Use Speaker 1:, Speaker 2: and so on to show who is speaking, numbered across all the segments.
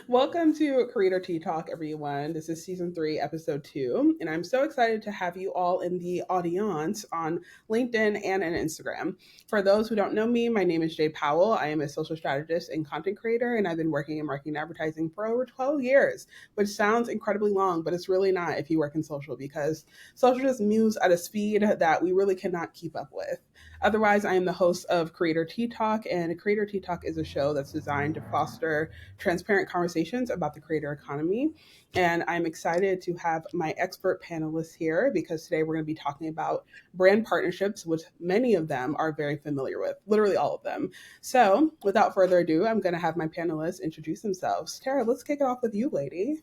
Speaker 1: Welcome to Creator Tea Talk, everyone. This is season 3, episode 2, and I'm so excited to have you all in the audience on LinkedIn and on Instagram. For those who don't know me, my name is Jayde Powell. I am a social strategist and content creator, and I've been working in marketing and advertising for over 12 years, which sounds incredibly long, but it's really not if you work in social because social just moves at a speed that we really cannot keep up with. Otherwise, I am the host of Creator Tea Talk, and Creator Tea Talk is a show that's designed to foster transparent conversations about the creator economy. And I'm excited to have my expert panelists here because today we're going to be talking about brand partnerships, which many of them are very familiar with, literally all of them. So, without further ado, I'm going to have my panelists introduce themselves. Tara, let's kick it off with you, lady.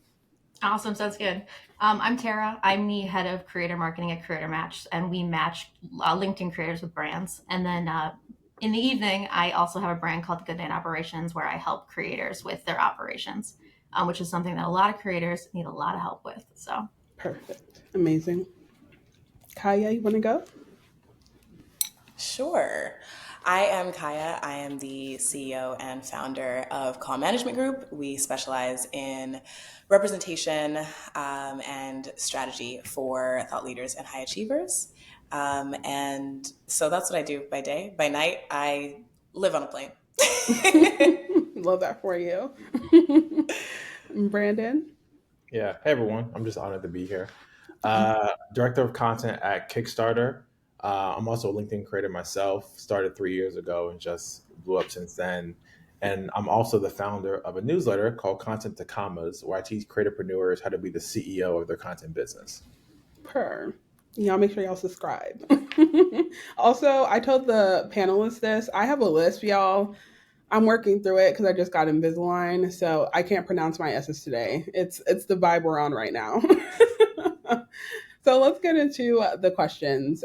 Speaker 2: Awesome. Sounds good. I'm Tara. I'm the head of creator marketing at Creator Match, and we match LinkedIn creators with brands. And then in the evening, I also have a brand called Good Night Operations where I help creators with their operations, which is something that a lot of creators need a lot of help with. So,
Speaker 1: Perfect. Amazing. Kaiya, you want to go?
Speaker 3: Sure. I am Kaiya. I am the CEO and founder of Calm Management Group. We specialize in representation and strategy for thought leaders and high achievers. And so that's what I do by day. By night, I live on a plane.
Speaker 1: Love that for you. Brandon?
Speaker 4: Yeah. Hey, everyone. I'm just honored to be here. Director of content at Kickstarter. I'm also a LinkedIn creator myself. Started 3 years ago and just blew up since then. And I'm also the founder of a newsletter called Content to Commas, where I teach creatorpreneurs how to be the CEO of their content business.
Speaker 1: Per. Y'all make sure y'all subscribe. Also, I told the panelists this. I have a list, y'all. I'm working through it because I just got Invisalign, so I can't pronounce my S's today. It's the vibe we're on right now. So let's get into the questions.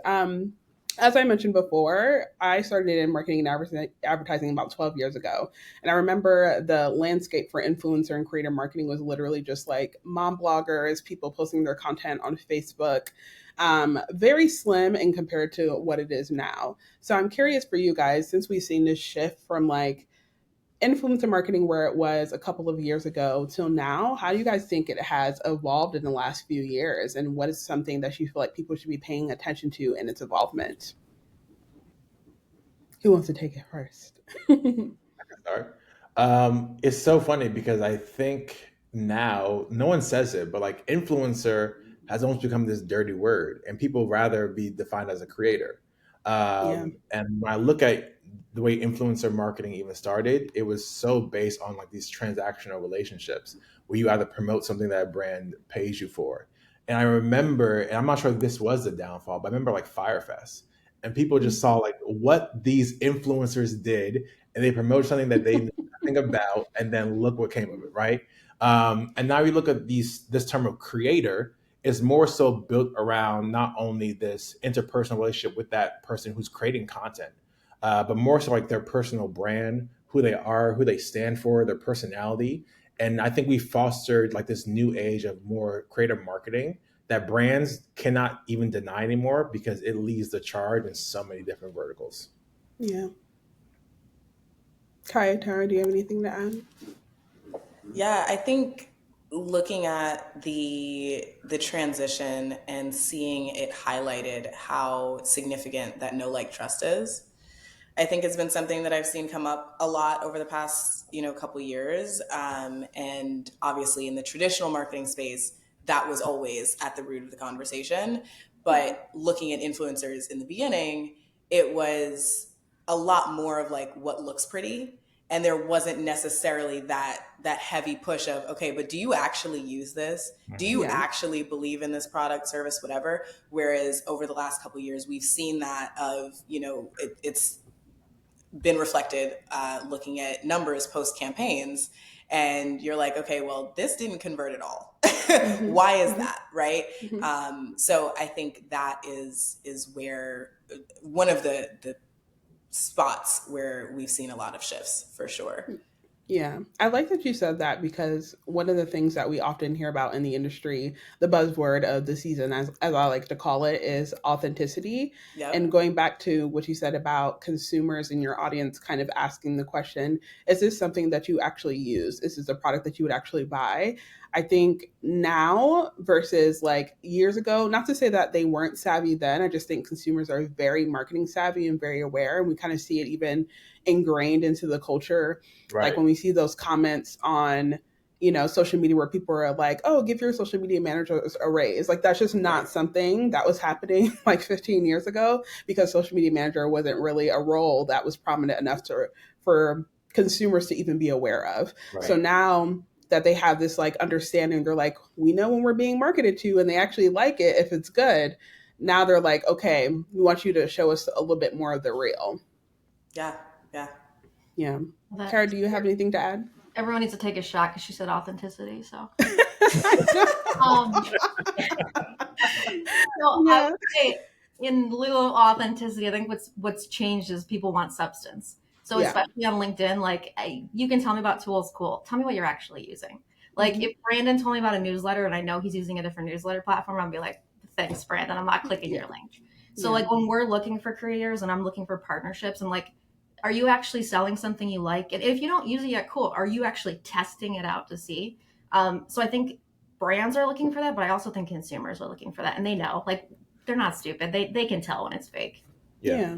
Speaker 1: As I mentioned before, I started in marketing and advertising about 12 years ago. And I remember the landscape for influencer and creator marketing was literally just like mom bloggers, people posting their content on Facebook, very slim and compared to what it is now. So I'm curious for you guys, since we've seen this shift from like influencer marketing where it was a couple of years ago till now, how do you guys think it has evolved in the last few years? And what is something that you feel like people should be paying attention to in its involvement? Who wants to take it first?
Speaker 4: Start. It's so funny because I think now no one says it, but like influencer has almost become this dirty word, and people rather be defined as a creator.
Speaker 1: Yeah.
Speaker 4: And when I look at the way influencer marketing even started, it was so based on like these transactional relationships where you either promote something that a brand pays you for. And I remember, and I'm not sure if this was the downfall, but I remember like Firefest, and people just saw like what these influencers did and they promote something that they know nothing about, and then look what came of it, right? And now you look at this term of creator is more so built around not only this interpersonal relationship with that person who's creating content, but more so like their personal brand, who they are, who they stand for, their personality. And I think we fostered like this new age of more creative marketing that brands cannot even deny anymore because it leads the charge in so many different verticals.
Speaker 1: Yeah. Kaya, Tara, do you have anything to add?
Speaker 3: Yeah, I think looking at the transition and seeing it highlighted how significant that no like trust is. I think it's been something that I've seen come up a lot over the past, couple years. And obviously in the traditional marketing space, that was always at the root of the conversation. But looking at influencers in the beginning, it was a lot more of like what looks pretty. And there wasn't necessarily that heavy push of, okay, but do you actually use this? Do you
Speaker 1: Yeah.
Speaker 3: actually believe in this product, service, whatever? Whereas over the last couple of years, we've seen that of, it's been reflected looking at numbers post campaigns, and you're like, okay, well, this didn't convert at all.
Speaker 1: Mm-hmm.
Speaker 3: Why is
Speaker 1: Mm-hmm.
Speaker 3: that, right?
Speaker 1: Mm-hmm.
Speaker 3: So I think that is where one of the spots where we've seen a lot of shifts for sure.
Speaker 1: Yeah, I like that you said that because one of the things that we often hear about in the industry, the buzzword of the season, as I like to call it, is authenticity. And
Speaker 3: Yep.
Speaker 1: going back to what you said about consumers in your audience kind of asking the question, is this something that you actually use? Is this a product that you would actually buy? I think now versus like years ago, not to say that they weren't savvy then, I just think consumers are very marketing savvy and very aware. And we kind of see it even ingrained into the culture, like
Speaker 4: Right.
Speaker 1: when we see those comments on, social media where people are like, oh, give your social media managers a raise. Like that's just not
Speaker 3: Right.
Speaker 1: something that was happening like 15 years ago, because social media manager wasn't really a role that was prominent enough to for consumers to even be aware of. So
Speaker 4: Right.
Speaker 1: now that they have this like understanding, they're like, we know when we're being marketed to and they actually like it if it's good. Now they're like, okay, we want you to show us a little bit more of the real.
Speaker 3: Yeah. Yeah.
Speaker 1: Yeah.
Speaker 2: That
Speaker 1: Kara, do you have anything to add?
Speaker 2: everyone needs to take a shot because she said authenticity. So,
Speaker 1: I
Speaker 2: um, so I
Speaker 1: Yeah.
Speaker 2: would say, in lieu of authenticity, I think what's changed is people want substance. So
Speaker 1: Yeah.
Speaker 2: especially on LinkedIn, like you can tell me about tools, cool. Tell me what you're actually using. Like
Speaker 1: Hmm.
Speaker 2: if Brandon told me about a newsletter and I know he's using a different newsletter platform, I'll be like, thanks, Brandon. I'm not clicking
Speaker 1: Yeah.
Speaker 2: your link. So
Speaker 1: Yeah.
Speaker 2: like when we're looking for creators and I'm looking for partnerships, I'm like, are you actually selling something you like? And if you don't use it yet, cool. Are you actually testing it out to see? So I think brands are looking for that, but I also think consumers are looking for that, and they know, like they're not stupid. They can tell when it's fake.
Speaker 4: Yeah.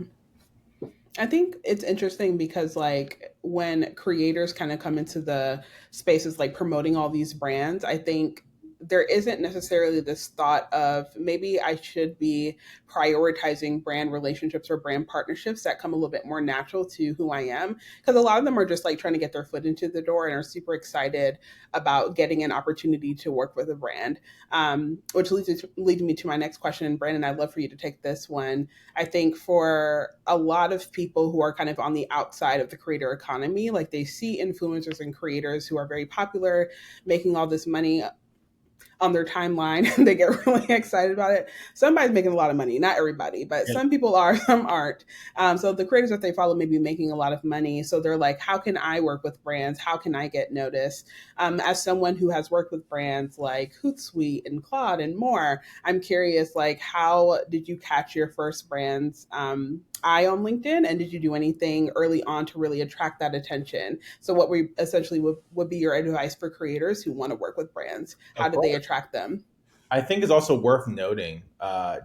Speaker 1: Yeah. I think it's interesting because like when creators kind of come into the spaces like promoting all these brands, I think there isn't necessarily this thought of maybe I should be prioritizing brand relationships or brand partnerships that come a little bit more natural to who I am. Because a lot of them are just like trying to get their foot into the door and are super excited about getting an opportunity to work with a brand. Which leads me to my next question. Brandon, I'd love for you to take this one. I think for a lot of people who are kind of on the outside of the creator economy, like they see influencers and creators who are very popular, making all this money on their timeline and they get really excited about it. Somebody's making a lot of money, not everybody, but
Speaker 4: Yeah.
Speaker 1: some people are, some aren't. So the creators that they follow may be making a lot of money. So they're like, how can I work with brands? How can I get noticed? As someone who has worked with brands like Hootsuite and Claude and more, I'm curious, like, how did you catch your first brands eye on LinkedIn? And did you do anything early on to really attract that attention? So what we essentially would be your advice for creators who want to work with brands? How
Speaker 4: Of
Speaker 1: did they
Speaker 4: course.
Speaker 1: attract them?
Speaker 4: I think it's also worth noting,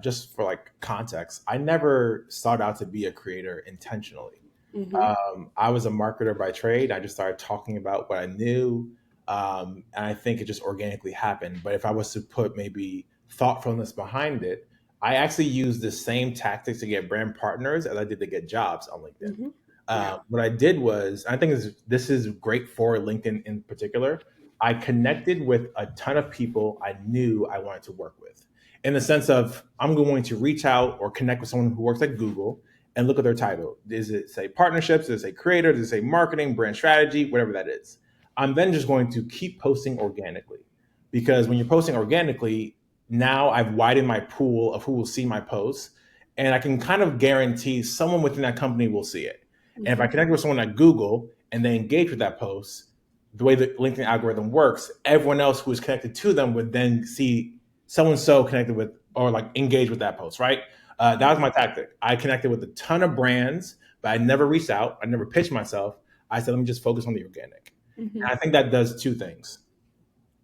Speaker 4: just for like context, I never sought out to be a creator intentionally.
Speaker 1: Mm-hmm.
Speaker 4: I was a marketer by trade. I just started talking about what I knew. And I think it just organically happened. But if I was to put maybe thoughtfulness behind it, I actually used the same tactics to get brand partners as I did to get jobs on LinkedIn.
Speaker 1: Mm-hmm. Yeah.
Speaker 4: What I did was, I think this is great for LinkedIn in particular. I connected with a ton of people I knew I wanted to work with, in the sense of I'm going to reach out or connect with someone who works at Google and look at their title. Does it say partnerships? Does it say creator? Does it say marketing, brand strategy, whatever that is? I'm then just going to keep posting organically, because when you're posting organically, now I've widened my pool of who will see my posts, and I can kind of guarantee someone within that company will see it. And if I
Speaker 1: Mm-hmm.
Speaker 4: connect with someone at Google and they engage with that post, the way the LinkedIn algorithm works, everyone else who is connected to them would then see someone so connected with or like engage with that post, right? That was
Speaker 1: Yeah.
Speaker 4: my tactic. I connected with a ton of brands, but I never reached out. I never pitched myself. I said, let me just focus on the organic.
Speaker 1: Mm-hmm.
Speaker 4: And I think that does two things.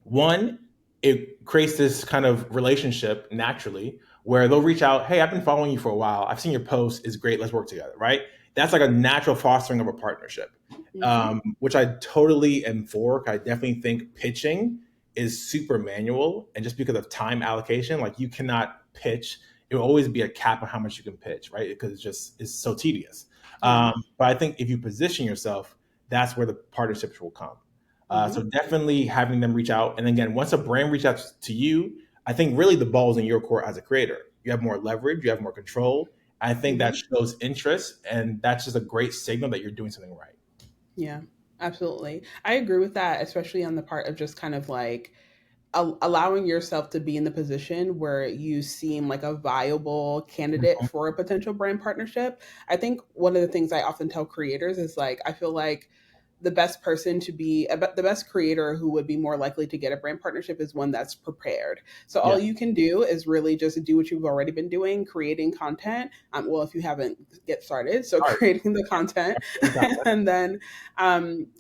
Speaker 4: One, it creates this kind of relationship naturally where they'll reach out, hey, I've been following you for a while. I've seen your post. It's great. Let's work together, right? That's like a natural fostering of a partnership,
Speaker 1: Mm-hmm.
Speaker 4: which I totally am for. I definitely think pitching is super manual. And just because of time allocation, like you cannot pitch. It will always be a cap on how much you can pitch, right? Because it's so tedious.
Speaker 1: Yeah.
Speaker 4: But I think if you position yourself, that's where the partnerships will come.
Speaker 1: Mm-hmm.
Speaker 4: So definitely having them reach out. And again, once a brand reaches out to you, I think really the ball's in your court as a creator. You have more leverage, you have more control. I think that
Speaker 1: Mm-hmm.
Speaker 4: shows interest, and that's just a great signal that you're doing something right.
Speaker 1: Yeah. Absolutely. I agree with that, especially on the part of just kind of like allowing yourself to be in the position where you seem like a viable candidate for a potential brand partnership. I think one of the things I often tell creators is like, I feel like the best person to be the best creator who would be more likely to get a brand partnership is one that's prepared. So all
Speaker 4: Yeah.
Speaker 1: you can do is really just do what you've already been doing, creating content. Well, if you haven't, get started. So
Speaker 4: All right.
Speaker 1: creating the content, and then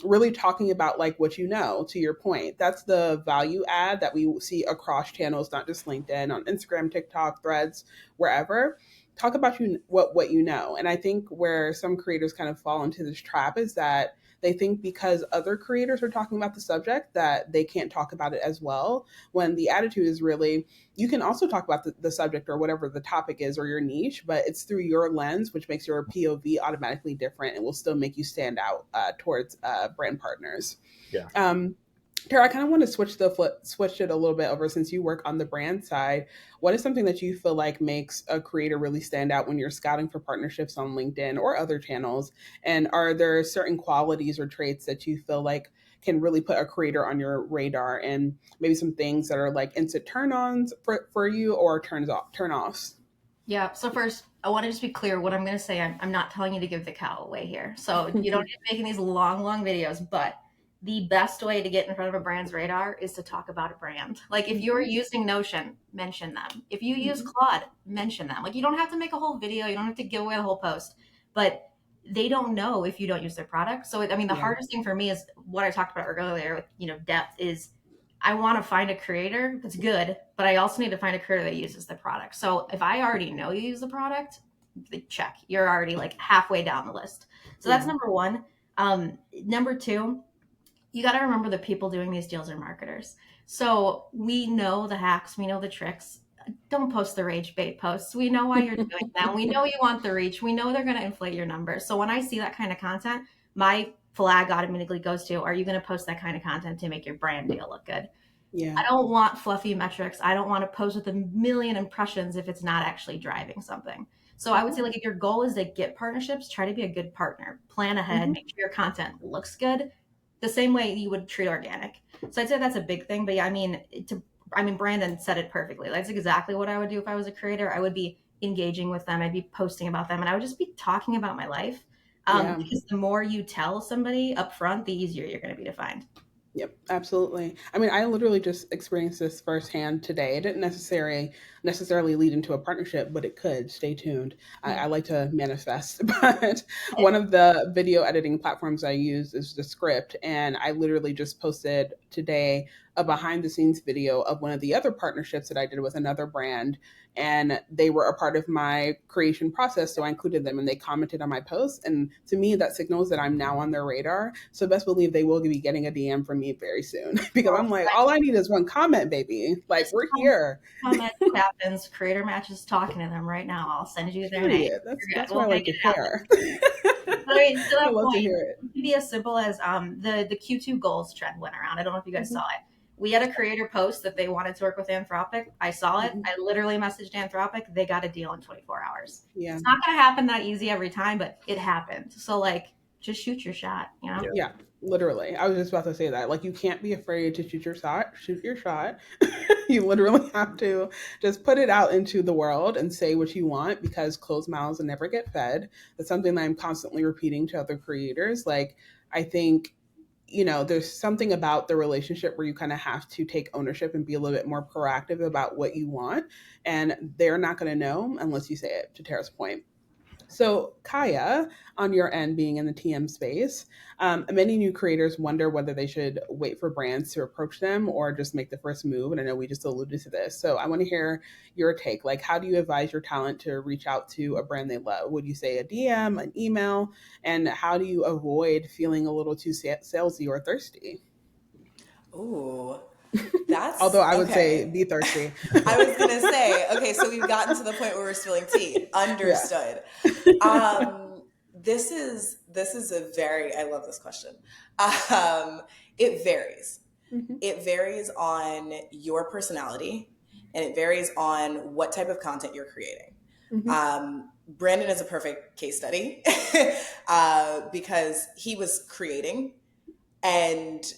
Speaker 1: really talking about like what you know. To your point, that's the value add that we see across channels, not just LinkedIn, on Instagram, TikTok, Threads, wherever. Talk about what you know. And I think where some creators kind of fall into this trap is that they think because other creators are talking about the subject that they can't talk about it as well, when the attitude is really, you can also talk about the subject or whatever the topic is or your niche, but it's through your lens, which makes your POV automatically different and will still make you stand out towards brand partners.
Speaker 4: Yeah.
Speaker 1: Tara, I kind of want to switch it a little bit over, since you work on the brand side. What is something that you feel like makes a creator really stand out when you're scouting for partnerships on LinkedIn or other channels? And are there certain qualities or traits that you feel like can really put a creator on your radar, and maybe some things that are like instant turn-ons for you or turn-offs?
Speaker 2: Yeah. So first, I want to just be clear what I'm going to say. I'm not telling you to give the cow away here. So you don't need to be making these long videos, but the best way to get in front of a brand's radar is to talk about a brand. Like if you're using Notion, mention them. If you use Claude, mention them. Like you don't have to make a whole video. You don't have to give away the whole post, but they don't know if you don't use their product. So, I mean, the hardest thing for me is what I talked about earlier with, depth is I want to find a creator that's good, but I also need to find a creator that uses the product. So if I already know you use the product, check. You're already like halfway down the list. So that's number one. Number two, you got to remember the people doing these deals are marketers. So we know the hacks, we know the tricks. Don't post the rage bait posts. We know why you're doing them. We know you want the reach. We know they're going to inflate your numbers. So when I see that kind of content, my flag automatically goes to, are you going to post that kind of content to make your brand deal look good?
Speaker 1: Yeah.
Speaker 2: I don't want fluffy metrics. I don't want to post with a million impressions if it's not actually driving something. So I would say, like, if your goal is to get partnerships, try to be a good partner. Plan ahead, make sure your content looks good, the same way you would treat organic. So I'd say that's a big thing. But yeah, I mean, Brandon said it perfectly. That's exactly what I would do if I was a creator. I would be engaging with them. I'd be posting about them, and I would just be talking about my life. Because the more you tell somebody up front, the easier you're going to be to find.
Speaker 1: Yep, absolutely. I mean, I literally just experienced this firsthand today. It didn't necessarily lead into a partnership, but it could. Stay tuned. I like to manifest, but one of the video editing platforms I use is the Script, and I literally just posted today a behind the scenes video of one of the other partnerships that I did with another brand, and they were a part of my creation process, so I included them and they commented on my post, and to me that signals that I'm now on their radar. So best believe they will be getting a DM from me very soon because I'm like, all I need is one comment, baby. Like, we're here.
Speaker 2: Comment happens. Creator Match is talking to them right now. I'll send you their name.
Speaker 1: That's what I like to hear.
Speaker 2: I mean, to that
Speaker 1: I love
Speaker 2: point,
Speaker 1: to hear it.
Speaker 2: It could be as simple as the Q2 goals trend went around. I don't know if you guys saw it. We had a creator post that they wanted to work with Anthropic. I saw it. I literally messaged Anthropic. They got a deal in 24 hours.
Speaker 1: Yeah.
Speaker 2: It's not going to happen that easy every time, but it happened. So, like, just shoot your shot,
Speaker 1: Yeah, literally. I was just about to say that. Like, you can't be afraid to shoot your shot. Shoot your shot. You literally have to just put it out into the world and say what you want, because closed mouths never get fed. That's something that I'm constantly repeating to other creators. Like, I think, there's something about the relationship where you kind of have to take ownership and be a little bit more proactive about what you want. And they're not going to know unless you say it, to Tara's point. So, Kaiya, on your end, being in the TM space, many new creators wonder whether they should wait for brands to approach them or just make the first move. And I know we just alluded to this. So, I want to hear your take. Like, how do you advise your talent to reach out to a brand they love? Would you say a DM, an email? And how do you avoid feeling a little too salesy or thirsty?
Speaker 3: Ooh, that's
Speaker 1: Although I would
Speaker 3: okay.
Speaker 1: say be thirsty.
Speaker 3: I was gonna say, okay, so we've gotten to the point where we're spilling tea. Understood. This is a very, I love this question. It varies. It varies on your personality, and it varies on what type of content you're creating. Brandon is a perfect case study because he was creating and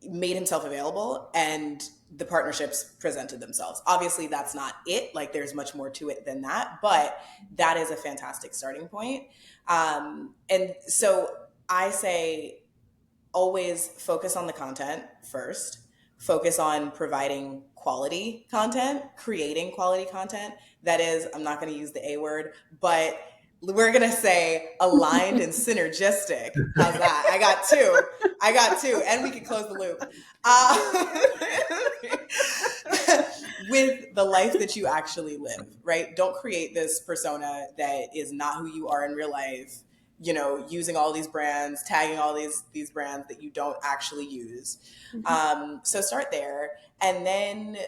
Speaker 3: made himself available, and the partnerships presented themselves. Obviously, that's not it. Like, there's much more to it than that, but that is a fantastic starting point. And so I say, always focus on the content first, focus on providing quality content, creating quality content. That is, I'm not going to use the A word, but we're going to say aligned and synergistic. How's that? I got two. And we can close the loop. With the life that you actually live, right? Don't create this persona that is not who you are in real life, using all these brands, tagging all these brands that you don't actually use. So start there. And then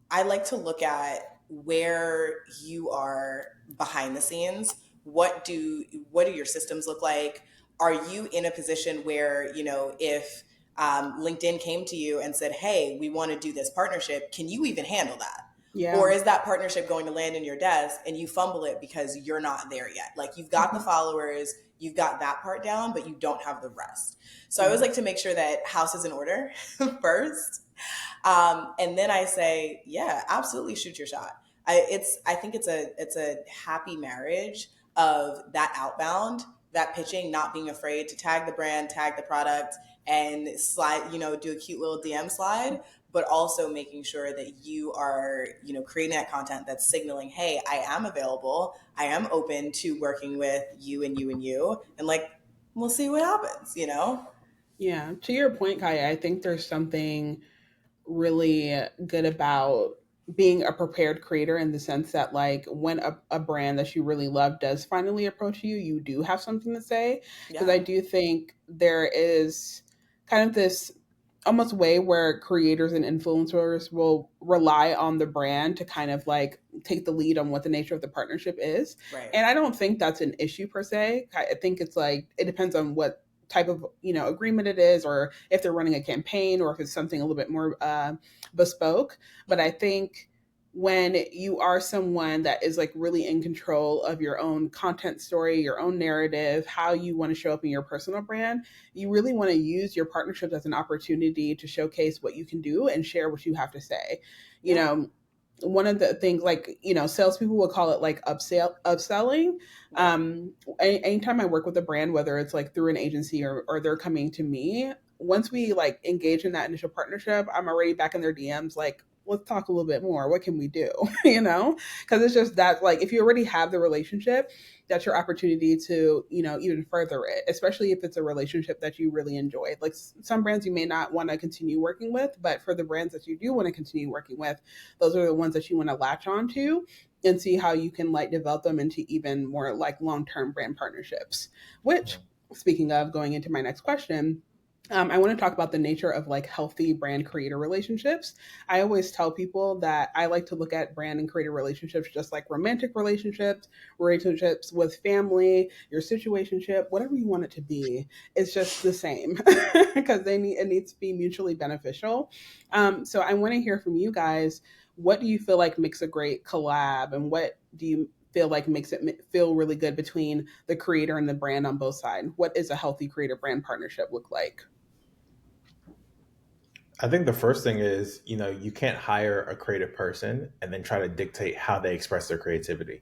Speaker 3: I like to look at where you are behind the scenes. What do your systems look like? Are you in a position where, if LinkedIn came to you and said, hey, we want to do this partnership, can you even handle that?
Speaker 1: Yeah.
Speaker 3: Or is that partnership going to land in your desk and you fumble it because you're not there yet? Like, you've got the followers, you've got that part down, but you don't have the rest. So I always like to make sure that house is in order first. And then I say, yeah, absolutely shoot your shot. I think it's a happy marriage of that outbound, that pitching, not being afraid to tag the brand, tag the product, and slide, do a cute little DM slide, but also making sure that you are, creating that content that's signaling, hey, I am available. I am open to working with you and you and you. And like, we'll see what happens,
Speaker 1: Yeah. To your point, Kaiya, I think there's something really good about being a prepared creator in the sense that like when a brand that you really love does finally approach you, you do have something to say. Because
Speaker 3: Yeah.
Speaker 1: I do think there is kind of this almost way where creators and influencers will rely on the brand to kind of like take the lead on what the nature of the partnership is.
Speaker 3: Right.
Speaker 1: And I don't think that's an issue per se. I think it's like it depends on what type of agreement it is, or if they're running a campaign, or if it's something a little bit more bespoke. But I think when you are someone that is like really in control of your own content story, your own narrative, how you want to show up in your personal brand, you really want to use your partnerships as an opportunity to showcase what you can do and share what you have to say. You know, one of the things, like, salespeople will call it like upselling. Anytime I work with a brand, whether it's like through an agency, or they're coming to me, once we like engage in that initial partnership, I'm already back in their DMs like, let's talk a little bit more. What can we do? Because it's just that, like, if you already have the relationship, that's your opportunity to, even further it, especially if it's a relationship that you really enjoy. Like, some brands you may not want to continue working with, but for the brands that you do want to continue working with, those are the ones that you want to latch on to and see how you can like develop them into even more like long-term brand partnerships. Which, speaking of, going into my next question, I want to talk about the nature of like healthy brand creator relationships. I always tell people that I like to look at brand and creator relationships just like romantic relationships, relationships with family, your situationship, whatever you want it to be. It's just the same because it needs to be mutually beneficial. So I want to hear from you guys. What do you feel like makes a great collab, and what do you feel like makes it feel really good between the creator and the brand on both sides? What is a healthy creator brand partnership look like?
Speaker 4: I think the first thing is, you can't hire a creative person and then try to dictate how they express their creativity.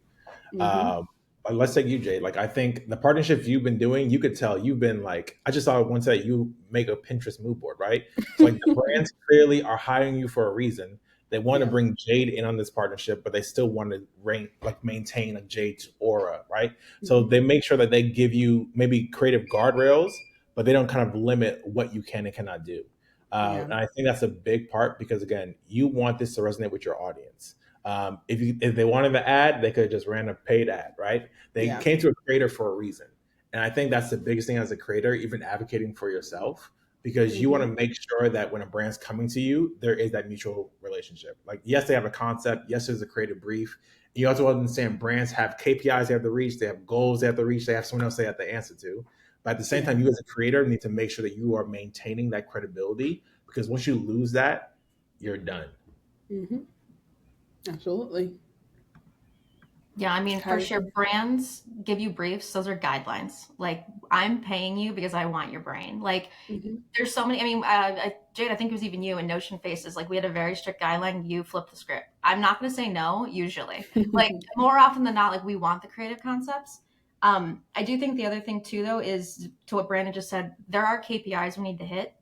Speaker 1: Mm-hmm.
Speaker 4: Um, but let's take you, Jay. Like, I think the partnerships you've been doing, you could tell you've been like, I just saw once that you make a Pinterest mood board, right? So like the brands clearly are hiring you for a reason. They want to
Speaker 1: Yeah.
Speaker 4: bring Jade in on this partnership, but they still want to maintain a Jade's aura, right? So
Speaker 1: Mm-hmm.
Speaker 4: they make sure that they give you maybe creative guardrails, but they don't kind of limit what you can and cannot do.
Speaker 1: Yeah.
Speaker 4: And I think that's a big part because, again, you want this to resonate with your audience. If they wanted the ad, they could have just ran a paid ad, right? They
Speaker 1: Yeah.
Speaker 4: came to a creator for a reason. And I think that's the biggest thing as a creator, even advocating for yourself, because you want
Speaker 1: Mm-hmm.
Speaker 4: to make sure that when a brand's coming to you, there is that mutual relationship. Like, yes, they have a concept. Yes, there's a creative brief. You also understand brands have KPIs they have to reach. They have goals they have to reach. They have someone else they have to answer to. But at the same
Speaker 1: Yeah.
Speaker 4: time, you as a creator need to make sure that you are maintaining that credibility, because once you lose that, you're done.
Speaker 1: Mm-hmm. Absolutely.
Speaker 2: Yeah, I mean, for
Speaker 1: Kaya.
Speaker 2: sure, brands give you briefs. Those are guidelines. Like, I'm paying you because I want your brain. Like,
Speaker 1: Mm-hmm.
Speaker 2: there's so many. I mean, Jade, I think it was even you in Notion Faces. Like, we had a very strict guideline. You flip the script. I'm not going to say no, usually. Like, more often than not, like, we want the creative concepts. I do think the other thing too, though, is to what Brandon just said. There are KPIs we need to hit.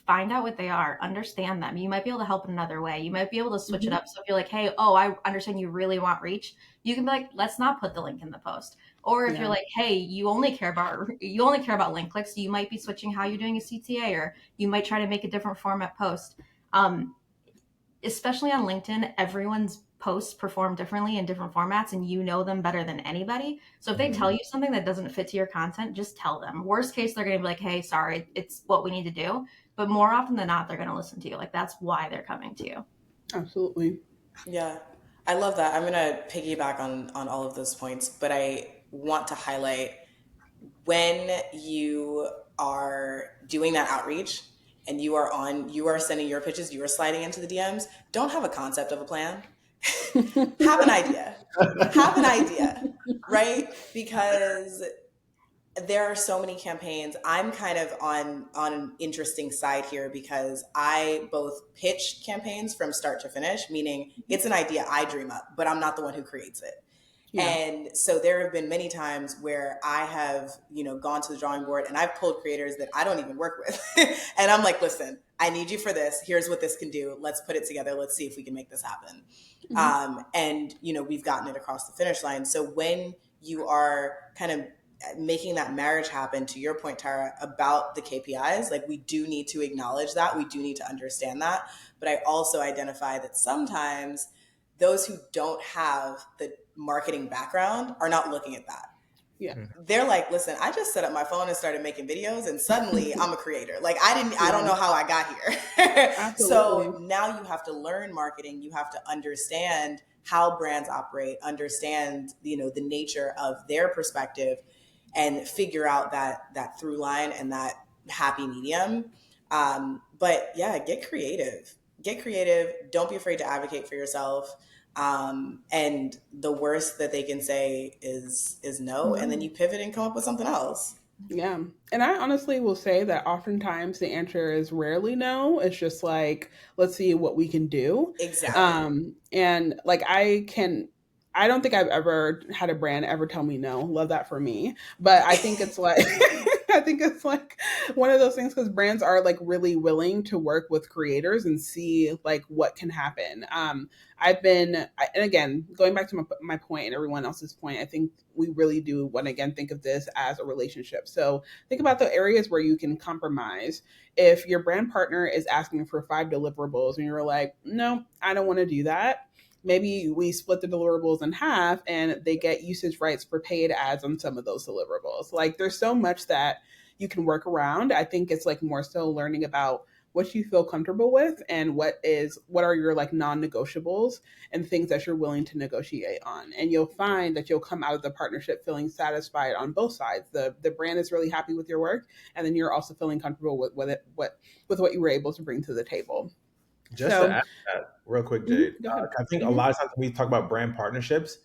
Speaker 2: Find out what they are. Understand them. You might be able to help in another way. You might be able to switch it
Speaker 1: Mm-hmm.
Speaker 2: up. So if you're like, hey, oh, I understand you really want reach, you can be like, let's not put the link in the post. Or if you're
Speaker 1: Yeah.
Speaker 2: like, hey, you only care about link clicks, you might be switching how you're doing a CTA, or you might try to make a different format post. Um, Especially on LinkedIn, everyone's posts perform differently in different formats and you know them better than anybody. So if they
Speaker 4: Mhm.
Speaker 2: tell you something that doesn't fit to your content, just tell them. Worst case, they're going to be like, hey, sorry, it's what we need to do. But more often than not, they're going to listen to you. Like that's why they're coming to you.
Speaker 1: Absolutely.
Speaker 3: Yeah, I love that. I'm going to piggyback on all of those points, but I want to highlight when you are doing that outreach and you are sending your pitches, you are sliding into the DMs, don't have a concept of a plan. Have an idea. Have an idea, right? Because there are so many campaigns. I'm kind of on an interesting side here because I both pitch campaigns from start to finish, meaning it's an idea I dream up, but I'm not the one who creates it.
Speaker 1: Yeah.
Speaker 3: And so there have been many times where I have, gone to the drawing board and I've pulled creators that I don't even work with. And I'm like, listen, I need you for this. Here's what this can do. Let's put it together. Let's see if we can make this happen.
Speaker 1: Mm-hmm.
Speaker 3: And, we've gotten it across the finish line. So when you are kind of making that marriage happen, to your point, Tara, about the KPIs, like we do need to acknowledge that. We do need to understand that. But I also identify that sometimes those who don't have the marketing background are not looking at that.
Speaker 1: Yeah.
Speaker 3: They're like, listen, I just set up my phone and started making videos and suddenly I'm a creator. Like I don't
Speaker 1: Yeah.
Speaker 3: know how I got here.
Speaker 1: Absolutely.
Speaker 3: So now you have to learn marketing. You have to understand how brands operate, understand, the nature of their perspective and figure out that through line and that happy medium. But yeah, get creative. Get creative. Don't be afraid to advocate for yourself. And the worst that they can say is no, and then
Speaker 1: No.
Speaker 3: you pivot and come up with something else.
Speaker 1: Yeah. And I honestly will say that oftentimes the answer is rarely no. It's just like, let's see what we can do.
Speaker 3: Exactly.
Speaker 1: And like I don't think I've ever had a brand ever tell me no. Love that for me. But I think it's like I think it's like one of those things because brands are like really willing to work with creators and see like what can happen. And again, going back to my point and everyone else's point, I think we really do want to again think of this as a relationship. So think about the areas where you can compromise. If your brand partner is asking for 5 deliverables and you're like, no, I don't want to do that. Maybe we split the deliverables in half and they get usage rights for paid ads on some of those deliverables. Like there's so much that you can work around. I think it's like more so learning about what you feel comfortable with and what are your like non-negotiables and things that you're willing to negotiate on. And you'll find that you'll come out of the partnership feeling satisfied on both sides. The brand is really happy with your work, and then you're also feeling comfortable with what you were able to bring to the table.
Speaker 4: Just to
Speaker 1: So
Speaker 4: add to that real quick, Jade,
Speaker 1: go ahead.
Speaker 4: I think a
Speaker 1: Mm-hmm.
Speaker 4: lot of times when we talk about brand partnerships,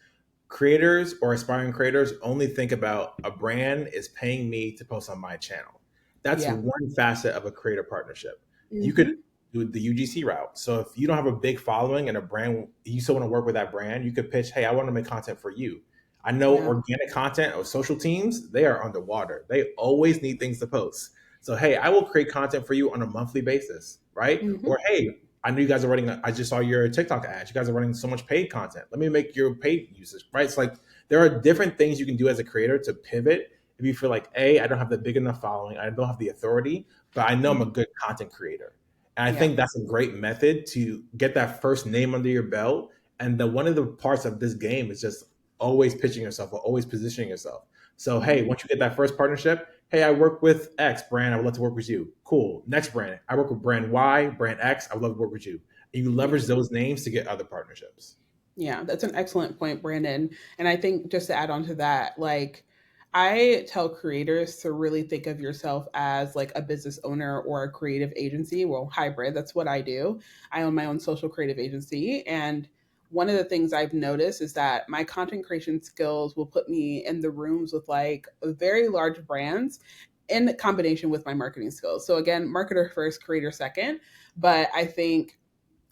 Speaker 4: creators or aspiring creators only think about a brand is paying me to post on my channel. That's
Speaker 1: Yeah.
Speaker 4: one facet of a creator partnership. You could
Speaker 1: Mm-hmm.
Speaker 4: do the UGC route. So if you don't have a big following and a brand, you still want to work with that brand, you could pitch, hey, I want to make content for you. I know
Speaker 1: Yeah.
Speaker 4: organic content or social teams, they are underwater. They always need things to post. So, hey, I will create content for you on a monthly basis, right?
Speaker 1: Mm-hmm.
Speaker 4: Or, hey, I know you guys are running. I just saw your TikTok ads. You guys are running so much paid content. Let me make your paid usage, right? It's like there are different things you can do as a creator to pivot if you feel like, A, I don't have the big enough following, I don't have the authority, but I know I'm a good content creator. And I
Speaker 1: Yeah.
Speaker 4: think that's a great method to get that first name under your belt. And one of the parts of this game is just always pitching yourself or always positioning yourself. So, hey,
Speaker 1: Mm-hmm.
Speaker 4: once you get that first partnership, hey, I work with X brand. I would love to work with you. Cool. Next brand. I work with brand Y, brand X. I would love to work with you. And you
Speaker 1: Yeah.
Speaker 4: leverage those names to get other partnerships.
Speaker 1: Yeah, that's an excellent point, Brandon. And I think just to add on to that, like I tell creators to really think of yourself as like a business owner or a creative agency. Well, hybrid, that's what I do. I own my own social creative agency. And one of the things I've noticed is that my content creation skills will put me in the rooms with like very large brands in combination with my marketing skills. So again, marketer first, creator second. But I think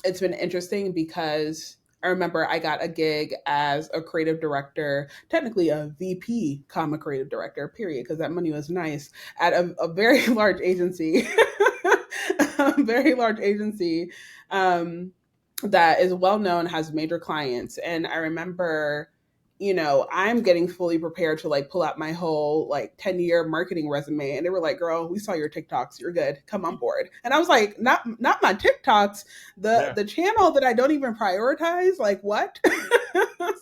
Speaker 1: it's been interesting because I remember I got a gig as a creative director, technically a VP, comma creative director, period, because that money was nice at a very large agency, a very large agency um, that is well known, has major clients. And I remember, I'm getting fully prepared to like pull out my whole like 10-year marketing resume. And they were like, girl, we saw your TikToks. You're good. Come on board. And I was like, not my TikToks,
Speaker 4: Yeah.
Speaker 1: the channel that I don't even prioritize. Like what?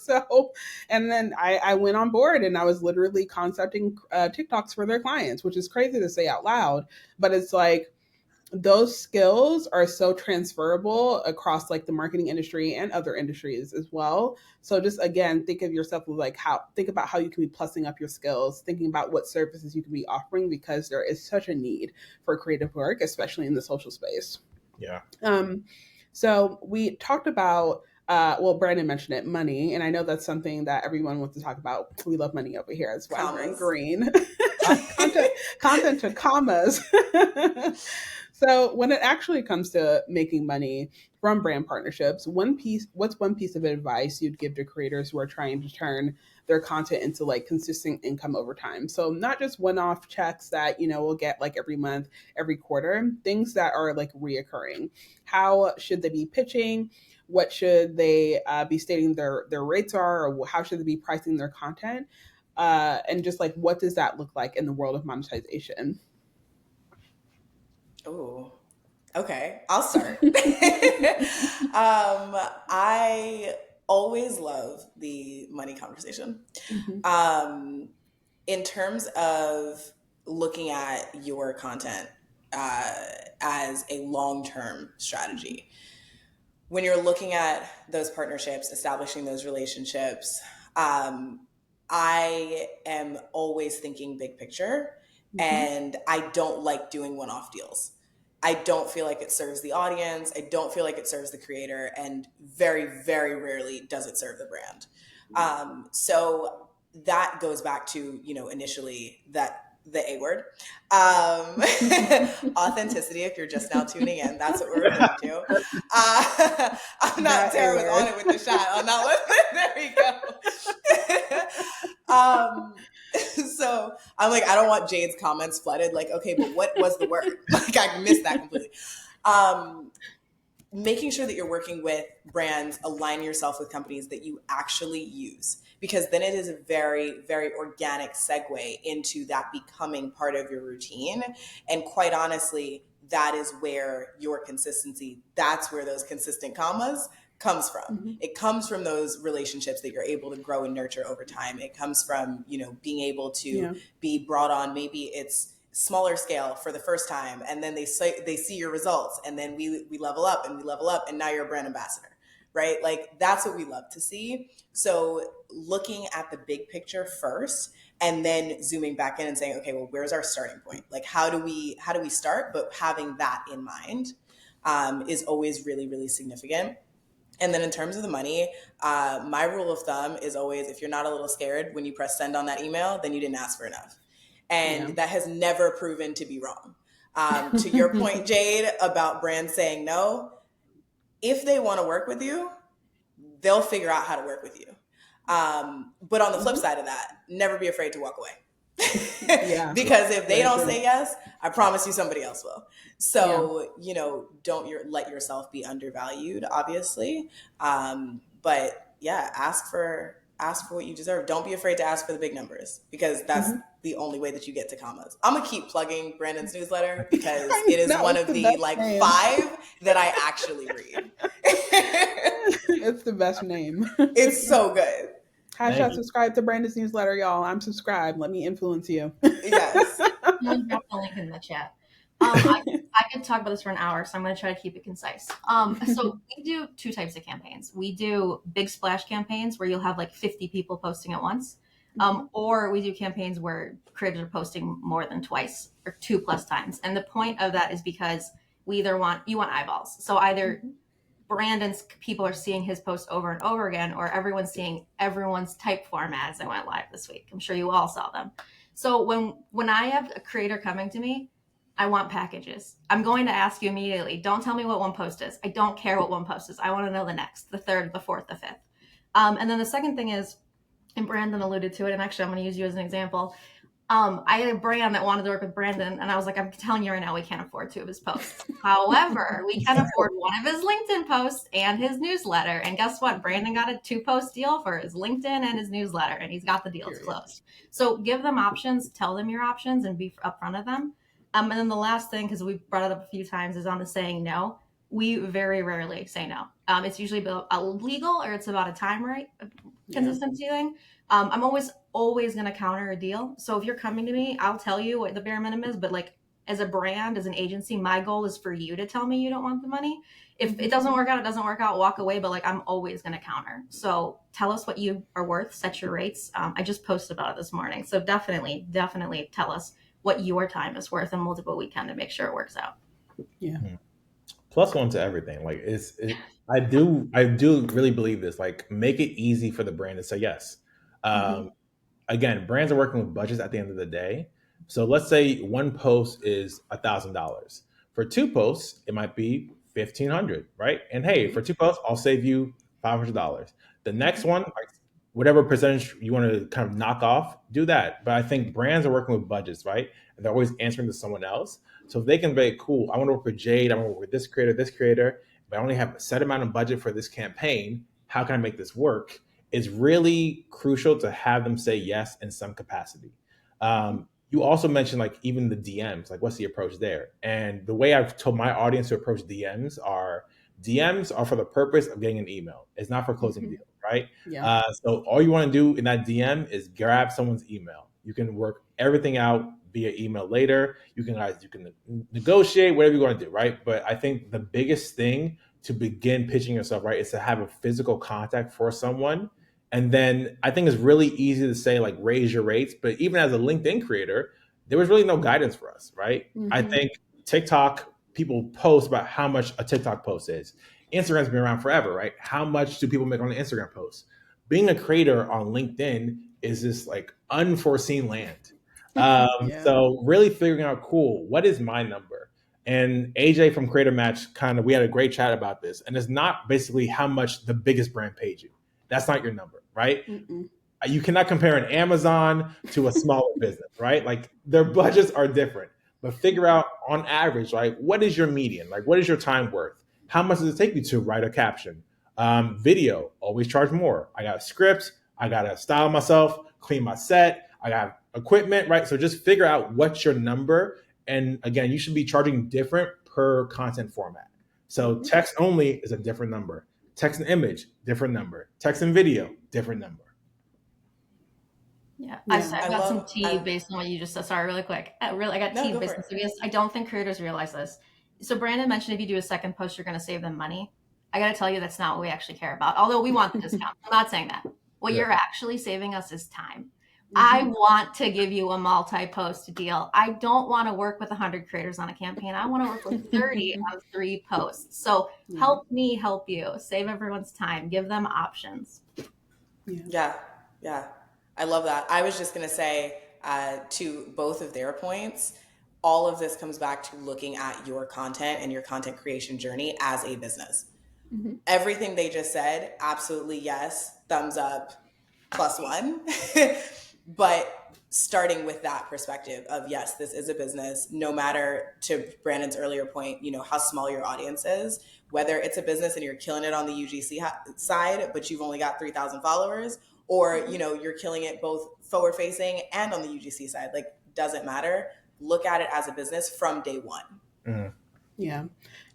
Speaker 1: So, and then I went on board and I was literally concepting TikToks for their clients, which is crazy to say out loud, but it's like, those skills are so transferable across like the marketing industry and other industries as well. So just again, think of yourself as like think about how you can be plussing up your skills, thinking about what services you can be offering, because there is such a need for creative work, especially in the social space.
Speaker 4: Yeah.
Speaker 1: So we talked about well, Brandon mentioned it, money, and I know that's something that everyone wants to talk about. We love money over here. That's why I'm wearing green. content to commas. So when it actually comes to making money from brand partnerships, what's one piece of advice you'd give to creators who are trying to turn their content into like consistent income over time? So not just one-off checks that, we'll get like every month, every quarter, things that are like reoccurring. How should they be pitching? What should they be stating their rates are, or how should they be pricing their content? And just like, what does that look like in the world of monetization?
Speaker 3: Oh, okay. I'll start. I always love the money conversation.
Speaker 1: Mm-hmm.
Speaker 3: In terms of looking at your content as a long-term strategy, when you're looking at those partnerships, establishing those relationships, I am always thinking big picture, and I don't like doing one-off deals. I don't feel like it serves the audience. I don't feel like it serves the creator, and very, very rarely does it serve the brand. So that goes back to, initially the A word. Authenticity, if you're just now tuning in, that's what we're referring to. I'm not, Tara was on it with the shot. I'm not listening. There we go. So I'm like, I don't want Jayde's comments flooded. Like, okay, but what was the word? Like, I missed that completely. Making sure that you're working with brands, align yourself with companies that you actually use, because then it is a very, very organic segue into that becoming part of your routine. And quite honestly, that is where your consistency, that's where those consistent commas comes from. It comes from those relationships that you're able to grow and nurture over time. It comes from, being able to be brought on. Maybe it's smaller scale for the first time, and then they see your results, and then we level up and we level up, and now you're a brand ambassador, right? Like, that's what we love to see. So looking at the big picture first, and then zooming back in and saying, okay, well, where's our starting point? Like, how do we start? But having that in mind is always really, really significant. And then in terms of the money, my rule of thumb is always, if you're not a little scared when you press send on that email, then you didn't ask for enough. And that has never proven to be wrong. To your point, Jayde, about brands saying no, if they want to work with you, they'll figure out how to work with you. But on the flip side of that, never be afraid to walk away. Because if they don't say yes, I promise you somebody else will. So, don't let yourself be undervalued, obviously. But yeah, ask for what you deserve. Don't be afraid to ask for the big numbers, because that's the only way that you get to commas. I'm gonna keep plugging Brandon's newsletter, because it is one of the like name. 5 that I actually read.
Speaker 1: It's the best name.
Speaker 3: It's so good.
Speaker 1: # subscribe to Brandon's newsletter, y'all. I'm subscribed. Let me influence you.
Speaker 3: Yes.
Speaker 2: I'm going to drop the link in the chat. I could talk about this for an hour, so I'm going to try to keep it concise. So we do 2 types of campaigns. We do big splash campaigns where you'll have like 50 people posting at once. Or we do campaigns where creators are posting more than twice or 2+ times. And the point of that is because you want eyeballs. So either Brandon's people are seeing his post over and over again, or everyone's seeing everyone's Typeform ads that went live this week. I'm sure you all saw them. So when I have a creator coming to me, I want packages. I'm going to ask you immediately. Don't tell me what one post is. I don't care what one post is. I want to know the next, the third, the fourth, the fifth. And then the second thing is, and Brandon alluded to it, and actually I'm going to use you as an example. I had a brand that wanted to work with Brandon, and I was like, I'm telling you right now, we can't afford 2 of his posts. However, we can afford 1 of his LinkedIn posts and his newsletter. And guess what? Brandon got a 2-post deal for his LinkedIn and his newsletter, and he's got the deals closed. So give them options, tell them your options, and be upfront of them. And then the last thing, because we brought it up a few times, is on the saying no. We very rarely say no. It's usually about a legal or it's about a time right consistency thing. I'm always going to counter a deal. So if you're coming to me, I'll tell you what the bare minimum is. But like as a brand, as an agency, my goal is for you to tell me you don't want the money. If it doesn't work out, it doesn't work out, walk away. But like I'm always going to counter. So tell us what you are worth, set your rates. I just posted about it this morning. So definitely tell us what your time is worth, and we'll do what we can to make sure it works out.
Speaker 1: Yeah.
Speaker 4: +1 to everything. Like I do really believe this. Like make it easy for the brand to say yes. Again, brands are working with budgets at the end of the day. So let's say one post is $1,000. For 2 posts, it might be $1,500, right? And hey, for 2 posts, I'll save you $500. The next one, like whatever percentage you want to kind of knock off, do that. But I think brands are working with budgets, right? And they're always answering to someone else. So if they can be cool, I want to work with Jayde, I want to work with this creator, but I only have a set amount of budget for this campaign. How can I make this work? It's really crucial to have them say yes in some capacity. You also mentioned like even the DMs, like what's the approach there? And the way I've told my audience to approach DMs are for the purpose of getting an email. It's not for closing deals, right?
Speaker 1: Yeah.
Speaker 4: So all you want to do in that DM is grab someone's email. You can work everything out via email later. You can negotiate whatever you want to do, right? But I think the biggest thing to begin pitching yourself, right, is to have a physical contact for someone. And then I think it's really easy to say like raise your rates, but even as a LinkedIn creator, there was really no guidance for us, right? I think TikTok, people post about how much a TikTok post is. Instagram's been around forever, right? How much do people make on an Instagram post? Being a creator on LinkedIn is this like unforeseen land. So really figuring out, cool, what is my number? And AJ from Creator Match we had a great chat about this. And it's not basically how much the biggest brand paid you. That's not your number, right? You cannot compare an Amazon to a smaller business, right? Like their budgets are different, but figure out on average, like what is your median? Like what is your time worth? How much does it take you to write a caption? Video, always charge more. I got scripts. I got to style myself, clean my set. I got equipment, right? So just figure out what's your number. And again, you should be charging different per content format. So text only is a different number. Text and image, different number. Text and video, different number.
Speaker 2: Yeah, I've got some tea based on what you just said. Sorry, really quick. I got tea based on this. I don't think creators realize this. So Brandon mentioned if you do a second post, you're going to save them money. I got to tell you, that's not what we actually care about. Although we want the discount. I'm not saying that. What you're actually saving us is time. I want to give you a multi-post deal. I don't want to work with 100 creators on a campaign. I want to work with 30 on 3 posts. So help me help you. Save everyone's time. Give them options.
Speaker 3: Yeah. I love that. I was just going to say to both of their points, all of this comes back to looking at your content and your content creation journey as a business. Everything they just said, absolutely yes, thumbs up, +1. But starting with that perspective of, yes, this is a business, no matter, to Brandon's earlier point, how small your audience is, whether it's a business and you're killing it on the UGC side, but you've only got 3,000 followers, or, you're killing it both forward facing and on the UGC side, like, doesn't matter. Look at it as a business from day one.
Speaker 1: Yeah.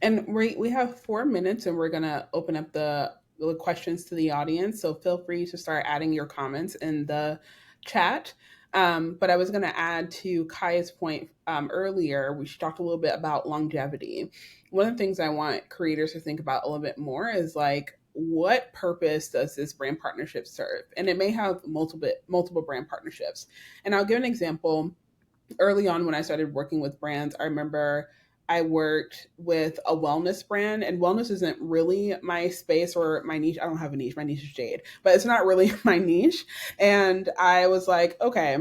Speaker 1: And we have 4 minutes and we're going to open up the questions to the audience. So feel free to start adding your comments in the chat. But I was going to add to Kaiya's point earlier. She talked a little bit about longevity. One of the things I want creators to think about a little bit more is like, what purpose does this brand partnership serve? And it may have multiple brand partnerships. And I'll give an example. Early on when I started working with brands, I remember I worked with a wellness brand, and wellness isn't really my space or my niche. I don't have a niche. My niche is Jayde, but it's not really my niche. And I was like, okay,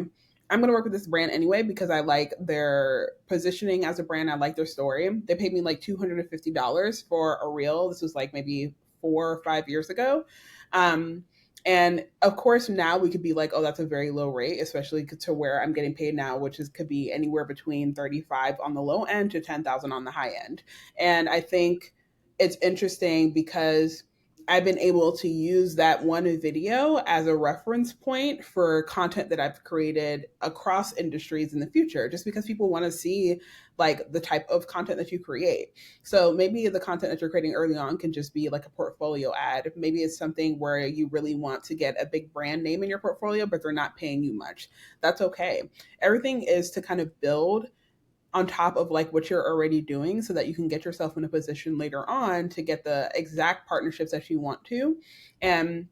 Speaker 1: I'm going to work with this brand anyway because I like their positioning as a brand. I like their story. They paid me like $250 for a reel. This was like maybe 4 or 5 years ago. Um, and of course, now we could be like, oh, that's a very low rate, especially to where I'm getting paid now, which is could be anywhere between 35 on the low end to 10,000 on the high end. And I think it's interesting because I've been able to use that one video as a reference point for content that I've created across industries in the future, just because people want to see like the type of content that you create. So maybe the content that you're creating early on can just be like a portfolio ad. Maybe it's something where you really want to get a big brand name in your portfolio, but they're not paying you much. That's okay. Everything is to kind of build on top of like what you're already doing so that you can get yourself in a position later on to get the exact partnerships that you want to. And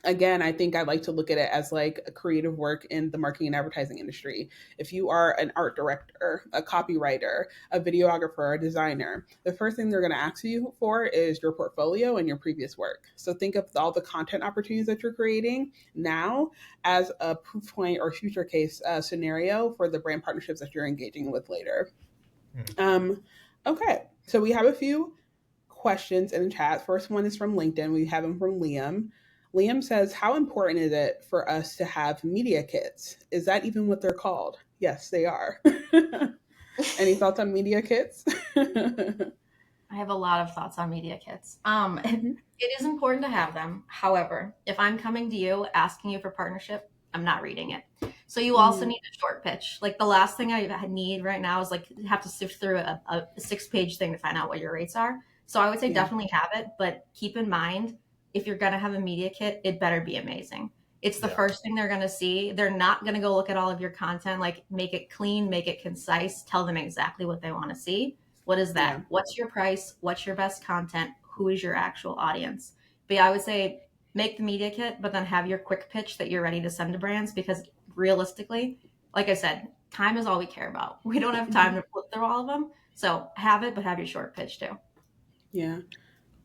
Speaker 1: again, I think I like to look at it as like a creative work in the marketing and advertising industry. If you are an art director, a copywriter, a videographer, a designer, the first thing they're going to ask you for is your portfolio and your previous work. So think of all the content opportunities that you're creating now as a proof point or future case scenario for the brand partnerships that you're engaging with later. Um, okay, so we have a few questions in the chat. First one is from LinkedIn. We have them from Liam. Liam says, how important is it for us to have media kits? Is that even what they're called? Yes, they are. Any thoughts on media kits?
Speaker 2: I have a lot of thoughts on media kits. It is important to have them. However, if I'm coming to you asking you for partnership, I'm not reading it. So you also need a short pitch. Like the last thing I need right now is like have to sift through a 6-page thing to find out what your rates are. So I would say definitely have it, but keep in mind if you're gonna have a media kit, it better be amazing. It's the first thing they're gonna see. They're not gonna go look at all of your content. Like make it clean, make it concise, tell them exactly what they want to see. What is that?
Speaker 1: Yeah.
Speaker 2: What's your price? What's your best content? Who is your actual audience? But yeah, I would say make the media kit, but then have your quick pitch that you're ready to send to brands because realistically, like I said, time is all we care about. We don't have time to flip through all of them. So have it, but have your short pitch too.
Speaker 1: Yeah.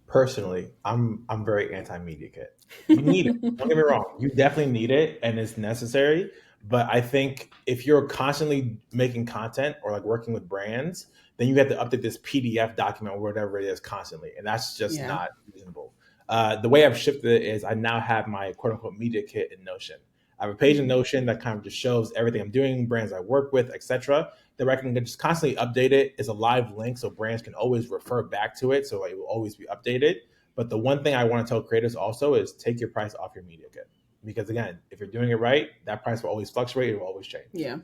Speaker 4: Personally, I'm very anti-media kit. You need it. Don't get me wrong. You definitely need it and it's necessary. But I think if you're constantly making content or like working with brands, then you have to update this PDF document or whatever it is constantly. And that's just not reasonable. The way I've shifted it is I now have my quote unquote media kit in Notion. I have a page in Notion that kind of just shows everything I'm doing, brands I work with, etc. That I can just constantly update it. It's a live link, so brands can always refer back to it, so it will always be updated. But the one thing I want to tell creators also is take your price off your media kit. Because again, if you're doing it right, that price will always fluctuate, it will always change.
Speaker 1: Yeah.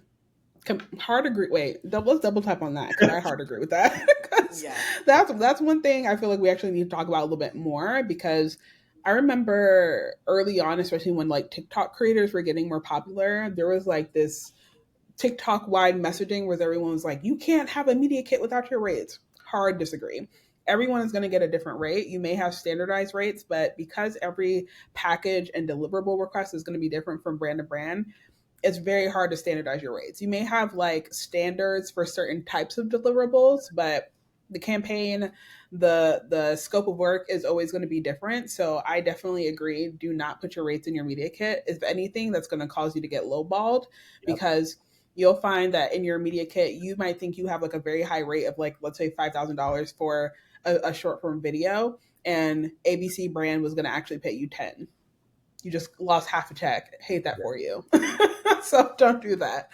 Speaker 1: Hard agree. Wait, let's double tap on that because I hard agree with that. That's one thing I feel like we actually need to talk about a little bit more because I remember early on, especially when like TikTok creators were getting more popular, there was like this TikTok wide messaging where everyone was like, you can't have a media kit without your rates. Hard disagree. Everyone is going to get a different rate. You may have standardized rates, but because every package and deliverable request is going to be different from brand to brand, it's very hard to standardize your rates. You may have like standards for certain types of deliverables, but the campaign, the scope of work is always going to be different. So I definitely agree. Do not put your rates in your media kit. If anything, that's going to cause you to get lowballed because you'll find that in your media kit, you might think you have like a very high rate of like, let's say $5,000 for a short form video, and ABC brand was going to actually pay you 10. You just lost half a check. Hate that for you. So don't do that.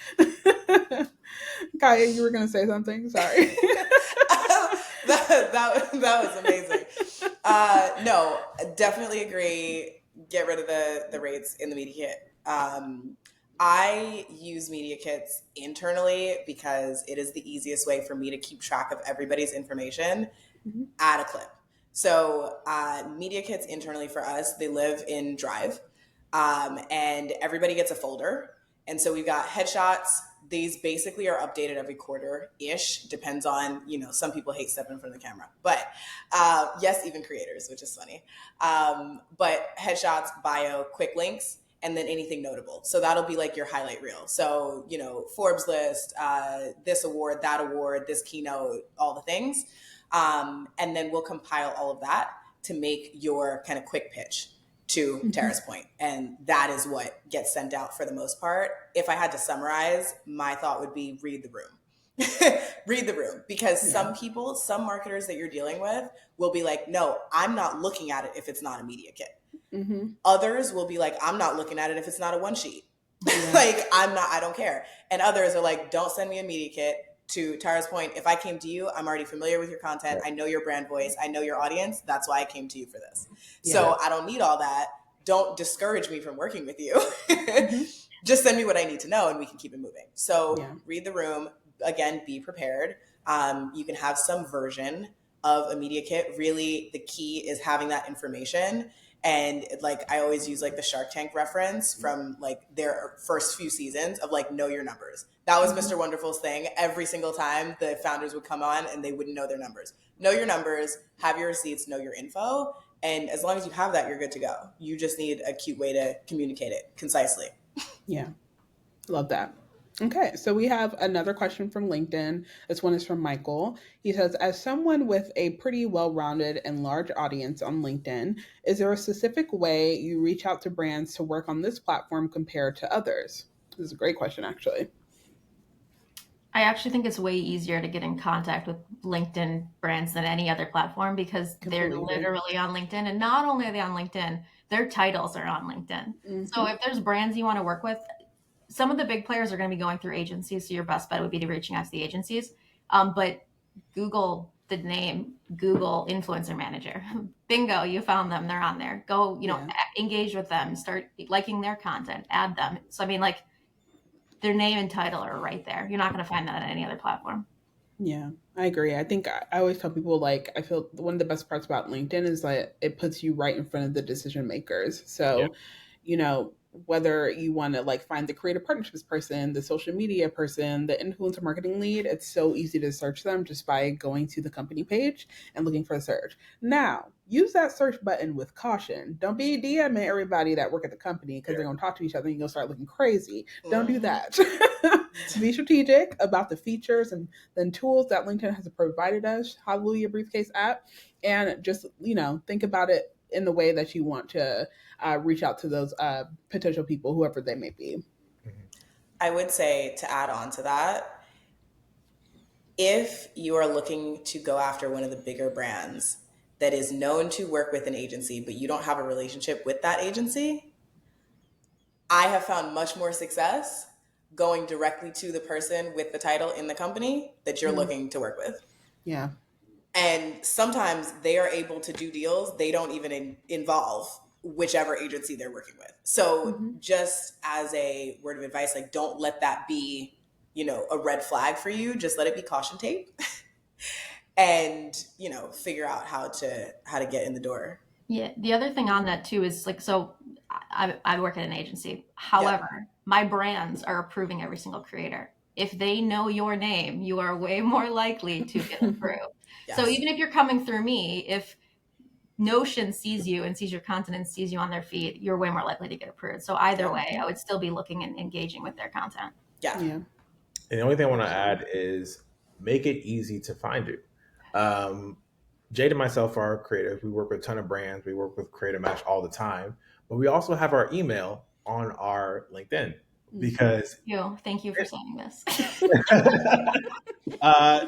Speaker 1: Kaiya, you were going to say something? Sorry.
Speaker 3: that was amazing. No, definitely agree. Get rid of the rates in the media kit. I use media kits internally because it is the easiest way for me to keep track of everybody's information at a clip. So media kits internally for us, they live in Drive, and everybody gets a folder. And so we've got headshots. These basically are updated every quarter-ish. Depends on, some people hate stepping in front of the camera. But yes, even creators, which is funny. But headshots, bio, quick links, and then anything notable. So that'll be like your highlight reel. So, Forbes list, this award, that award, this keynote, all the things. And then we'll compile all of that to make your kind of quick pitch. to Tara's point. And that is what gets sent out for the most part. If I had to summarize, my thought would be read the room. Read the room, because some people, some marketers that you're dealing with will be like, no, I'm not looking at it if it's not a media kit. Others will be like, I'm not looking at it if it's not a one sheet. Like, I don't care. And others are like, don't send me a media kit. To Tara's point, if I came to you, I'm already familiar with your content. I know your brand voice. I know your audience. That's why I came to you for this. So I don't need all that. Don't discourage me from working with you. Just send me what I need to know and we can keep it moving. So read the room. Again, be prepared. You can have some version of a media kit. Really, the key is having that information. And like, I always use like the Shark Tank reference from like their first few seasons of like, know your numbers. That was Mr. Wonderful's thing. Every single time the founders would come on and they wouldn't know their numbers. Know your numbers, have your receipts, know your info. And as long as you have that, you're good to go. You just need a cute way to communicate it concisely.
Speaker 1: Yeah. Love that. Okay, so we have another question from LinkedIn. This one is from Michael. He says, as someone with a pretty well-rounded and large audience on LinkedIn, is there a specific way you reach out to brands to work on this platform compared to others? This is a great question, actually.
Speaker 2: I actually think it's way easier to get in contact with LinkedIn brands than any other platform, because they're literally on LinkedIn. And not only are they on LinkedIn, their titles are on LinkedIn. So if there's brands you want to work with, some of the big players are going to be going through agencies, so your best bet would be to reaching out to the agencies. But Google the name Google Influencer Manager. Bingo, you found them. They're on there. Go, engage with them. Start liking their content. Add them. So I mean, like, their name and title are right there. You're not going to find that on any other platform.
Speaker 1: Yeah, I agree. I think I always tell people, like, I feel one of the best parts about LinkedIn is that it puts you right in front of the decision makers. So, whether you want to like find the creative partnerships person, the social media person, the influencer marketing lead, it's so easy to search them just by going to the company page and looking for a search. Now, use that search button with caution. Don't be DMing everybody that work at the company because they're going to talk to each other and you're going to start looking crazy. Don't do that. Be strategic about the features and the tools that LinkedIn has provided us, Hallelujah Briefcase app, and just, think about it in the way that you want to reach out to those potential people, whoever they may be.
Speaker 3: I would say, to add on to that, if you are looking to go after one of the bigger brands that is known to work with an agency, but you don't have a relationship with that agency, I have found much more success going directly to the person with the title in the company that you're looking to work with.
Speaker 1: Yeah.
Speaker 3: And sometimes they are able to do deals they don't even involve whichever agency they're working with. So just as a word of advice, like, don't let that be, a red flag for you. Just let it be caution tape and, figure out how to get in the door.
Speaker 2: Yeah. The other thing on that too is like, so I work at an agency. However, my brands are approving every single creator. If they know your name, you are way more likely to get approved. So even if you're coming through me, if Notion sees you and sees your content and sees you on their feed, you're way more likely to get approved. So either way, I would still be looking and engaging with their content.
Speaker 3: Yeah.
Speaker 4: And the only thing I want to add is make it easy to find you. Jayde and myself are creative. We work with a ton of brands. We work with Creator Match all the time. But we also have our email on our LinkedIn because...
Speaker 2: Thank you for saying this.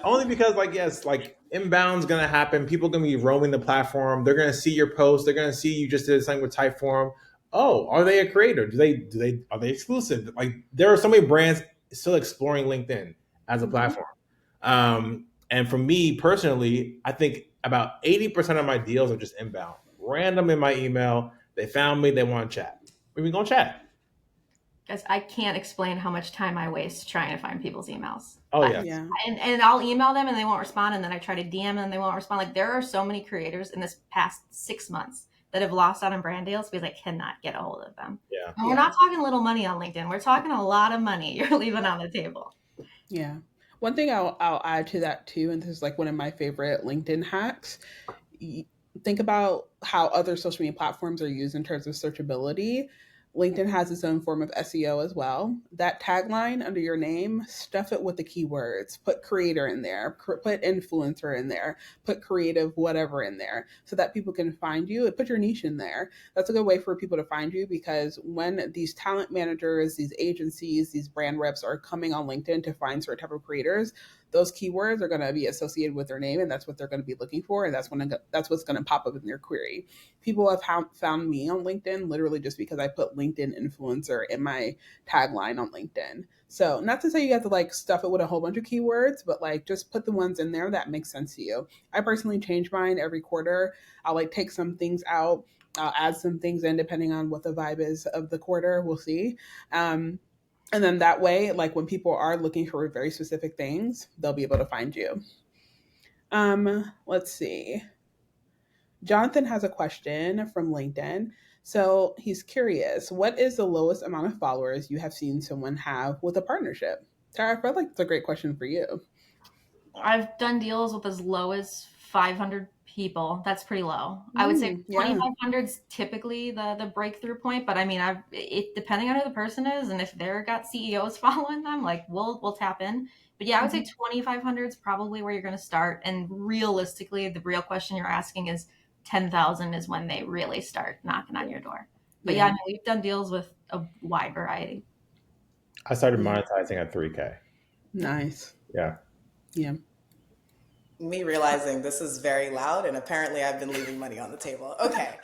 Speaker 4: Only because, inbound's going to happen. People are going to be roaming the platform. They're going to see your post. They're going to see you just did something with Typeform. Oh, are they a creator? Are they exclusive? Like, there are so many brands still exploring LinkedIn as a platform. And for me personally, I think about 80% of my deals are just inbound, random in my email. They found me. They want to chat. We're going to chat.
Speaker 2: Guys, I can't explain how much time I waste trying to find people's emails.
Speaker 4: Oh, yeah.
Speaker 2: And I'll email them and they won't respond. And then I try to DM them and they won't respond. Like, there are so many creators in this past 6 months that have lost out on brand deals because I cannot get a hold of them.
Speaker 4: Yeah.
Speaker 2: And we're not talking little money on LinkedIn. We're talking a lot of money you're leaving on the table.
Speaker 1: Yeah. One thing I'll add to that too, and this is like one of my favorite LinkedIn hacks. Think about how other social media platforms are used in terms of searchability. LinkedIn has its own form of SEO as well. That tagline under your name, stuff it with the keywords. Put creator in there, put influencer in there, put creative whatever in there so that people can find you. Put your niche in there. That's a good way for people to find you, because when these talent managers, these agencies, these brand reps are coming on LinkedIn to find certain type of creators, those keywords are going to be associated with their name, and that's what they're going to be looking for, and that's what's going to pop up in their query. People have found me on LinkedIn literally just because I put LinkedIn influencer in my tagline on LinkedIn. So not to say you have to like stuff it with a whole bunch of keywords, but like just put the ones in there that make sense to you. I personally change mine every quarter. I'll like take some things out. I'll add some things in depending on what the vibe is of the quarter. We'll see. And then that way, like when people are looking for very specific things, they'll be able to find you. Let's see. Jonathan has a question from LinkedIn. So he's curious, what is the lowest amount of followers you have seen someone have with a partnership? Tara, I feel like it's a great question for you.
Speaker 2: I've done deals with as low as 500 people. That's pretty low. I would say
Speaker 1: Yeah.
Speaker 2: 2,500 is typically the breakthrough point. But I mean, it depending on who the person is and if they're got CEOs following them, like we'll tap in. But yeah, I would say 2,500 is probably where you're going to start. And realistically, the real question you're asking is 10,000 is when they really start knocking on your door. But yeah, I mean, we've done deals with a wide variety.
Speaker 4: I started monetizing at 3K.
Speaker 1: Nice.
Speaker 4: Yeah.
Speaker 1: Yeah.
Speaker 3: Me realizing this is very loud, and apparently I've been leaving money on the table. Okay.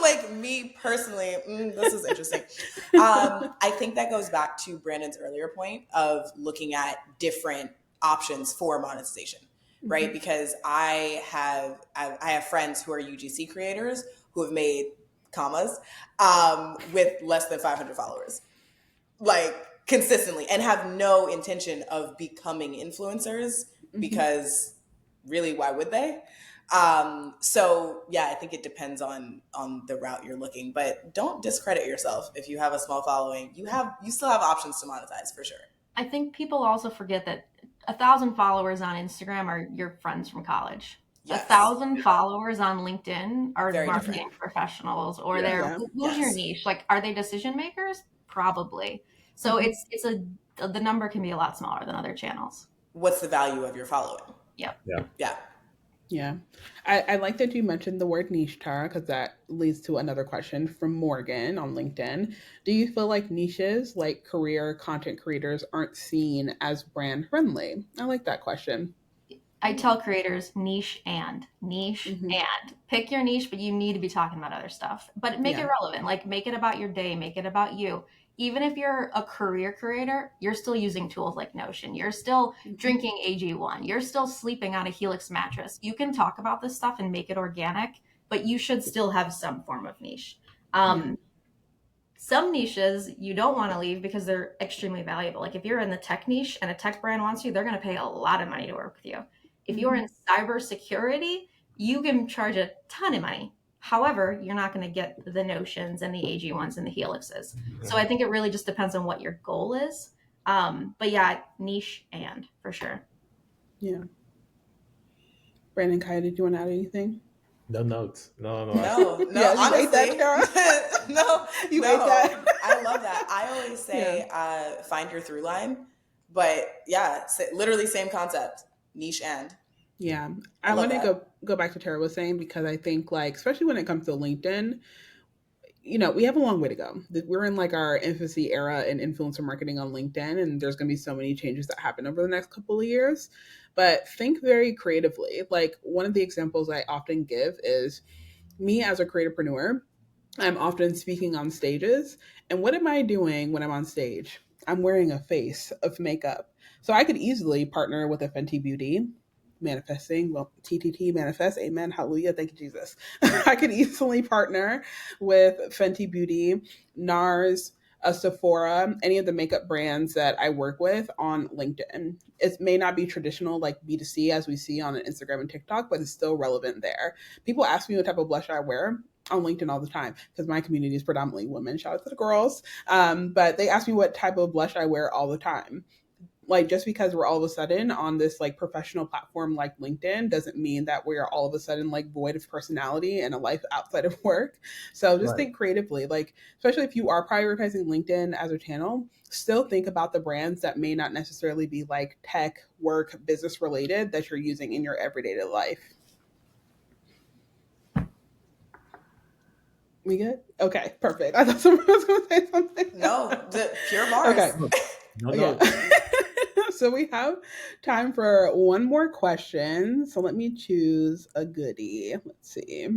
Speaker 3: Like me personally, this is interesting. I think that goes back to Brandon's earlier point of looking at different options for monetization, right? Because I have friends who are UGC creators who have made commas with less than 500 followers, like consistently, and have no intention of becoming influencers because really, why would they? So yeah, I think it depends on the route you're looking, but don't discredit yourself. If you have a small following, you still have options to monetize for sure.
Speaker 2: I think people also forget that 1,000 followers on Instagram are your friends from college.
Speaker 3: Yes.
Speaker 2: 1,000 followers on LinkedIn are
Speaker 3: Very
Speaker 2: marketing
Speaker 3: different.
Speaker 2: professionals, or
Speaker 1: Yeah.
Speaker 2: who's your niche? Like, are they decision makers? Probably. So the number can be a lot smaller than other channels.
Speaker 3: What's the value of your following?
Speaker 2: Yep.
Speaker 3: Yeah.
Speaker 1: Yeah. I like that you mentioned the word niche, Tara, because that leads to another question from Morgan on LinkedIn. Do you feel like niches, like career content creators, aren't seen as brand friendly? I like that question.
Speaker 2: I tell creators niche and pick your niche, but you need to be talking about other stuff. But make it relevant. Like make it about your day, make it about you. Even if you're a career creator, you're still using tools like Notion. You're still drinking AG1. You're still sleeping on a Helix mattress. You can talk about this stuff and make it organic, but you should still have some form of niche. Some niches you don't want to leave because they're extremely valuable. Like if you're in the tech niche and a tech brand wants you, they're going to pay a lot of money to work with you. If you're in cybersecurity, you can charge a ton of money. However, you're not going to get the Notions and the AG1s and the Helixes. So I think it really just depends on what your goal is. But yeah, niche and for sure.
Speaker 1: Yeah. Brandon, Kaiya, did you want to add anything?
Speaker 4: No notes. No.
Speaker 1: Yeah,
Speaker 3: honestly,
Speaker 1: you ate that, Tara? You ate that?
Speaker 3: I love that. I always say, find your through line. But yeah, literally same concept, niche and.
Speaker 1: Yeah. I want to go back to Tara was saying, because I think like, especially when it comes to LinkedIn, we have a long way to go. We're in like our infancy era in influencer marketing on LinkedIn, and there's going to be so many changes that happen over the next couple of years. But think very creatively. Like one of the examples I often give is me as a creatorpreneur. I'm often speaking on stages. And what am I doing when I'm on stage? I'm wearing a face of makeup. So I could easily partner with a Fenty Beauty, manifesting, well, TTT manifest, amen, hallelujah, thank you, Jesus. I could easily partner with Fenty Beauty, NARS, a Sephora, any of the makeup brands that I work with on LinkedIn. It may not be traditional like B2C as we see on Instagram and TikTok, but it's still relevant there. People ask me what type of blush I wear on LinkedIn all the time because my community is predominantly women. Shout out to the girls. But they ask me what type of blush I wear all the time. like just because we're all of a sudden on this like professional platform like LinkedIn doesn't mean that we are all of a sudden like void of personality and a life outside of work. So just
Speaker 4: Right.
Speaker 1: think creatively, like especially if you are prioritizing LinkedIn as a channel, still think about the brands that may not necessarily be like tech, work, business related that you're using in your everyday life. We good? Okay, perfect. I thought someone was going to say something.
Speaker 3: No, the pure Mars.
Speaker 1: Okay.
Speaker 4: No,
Speaker 1: Yeah. So we have time for one more question. So let me choose a goodie. Let's see.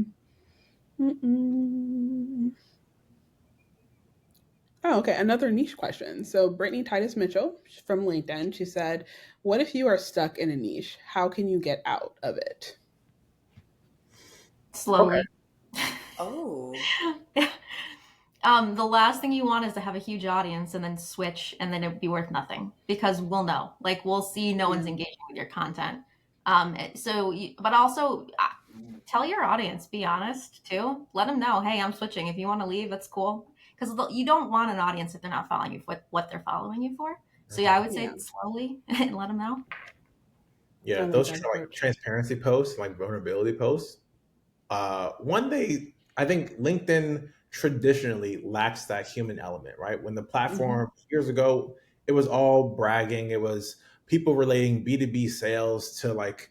Speaker 1: Mm-mm. Oh, okay. Another niche question. So Brittany Titus Mitchell from LinkedIn, she said, "What if you are stuck in a niche? How can you get out of it?"
Speaker 2: Slowly.
Speaker 3: Oh,
Speaker 2: The last thing you want is to have a huge audience and then switch and then it be worth nothing because we'll know. Like we'll see no one's
Speaker 1: Yeah.
Speaker 2: engaging with your content. But also tell your audience, be honest too. Let them know, hey, I'm switching. If you want to leave, that's cool. Because you don't want an audience if they're not following you for what they're following you for. So yeah, I would say
Speaker 1: Yeah.
Speaker 2: slowly and let them know.
Speaker 1: I
Speaker 4: Yeah,
Speaker 1: like
Speaker 4: those
Speaker 1: that
Speaker 4: like
Speaker 1: approach.
Speaker 4: transparency posts, like vulnerability posts. One day, I think LinkedIn traditionally lacks that human element, right? When the
Speaker 1: Mm-hmm.
Speaker 4: platform years ago, it was all bragging. It was people relating B2B sales to like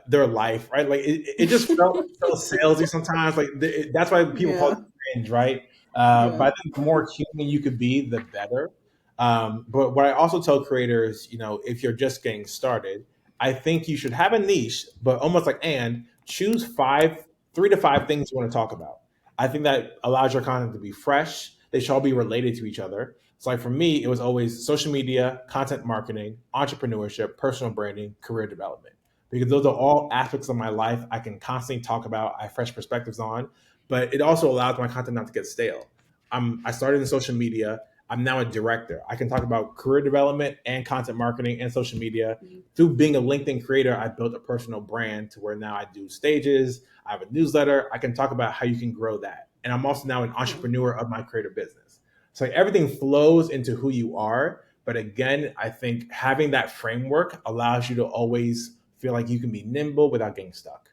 Speaker 4: their life, right? Like it just felt so salesy sometimes. Like that's why people call it
Speaker 1: Yeah.
Speaker 4: cringe, right?
Speaker 1: Yeah.
Speaker 4: But I think the more human you could be, the better. But what I also tell creators, if you're just getting started, I think you should have a niche, but almost like and choose 3 to 5 things you want to talk about. I think that allows your content to be fresh. They should all be related to each other. So, like for me, it was always social media, content marketing, entrepreneurship, personal branding, career development, because those are all aspects of my life I can constantly talk about. I have fresh perspectives on, but it also allows my content not to get stale. I started in social media. I'm now a director. I can talk about career development and content marketing and social media. Through being a LinkedIn creator, I built a personal brand to where now I do stages. I have a newsletter. I can talk about how you can grow that. And I'm also now an
Speaker 1: Yeah.
Speaker 4: entrepreneur of my creative business. So like, everything flows into who you are. But again, I think having that framework allows you to always feel like you can be nimble without getting stuck.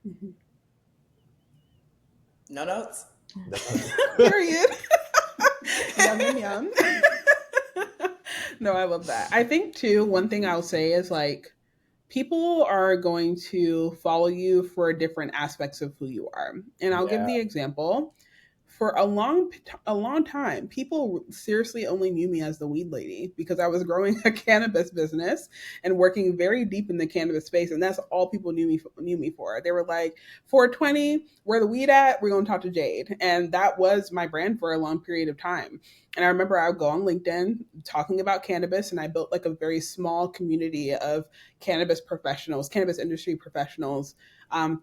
Speaker 1: Mhm.
Speaker 3: no notes.
Speaker 1: Period. Yum, yum, yum. No, I love that. I think too, one thing I'll say is like people are going to follow you for different aspects of who you are. And I'll give
Speaker 4: Yeah.
Speaker 1: the example. For a long time, people seriously only knew me as the weed lady because I was growing a cannabis business and working very deep in the cannabis space, and that's all people knew me for. They were like, "420, where the weed at? We're gonna talk to Jayde," and that was my brand for a long period of time. And I remember I would go on LinkedIn talking about cannabis, and I built like a very small community of cannabis professionals, cannabis industry professionals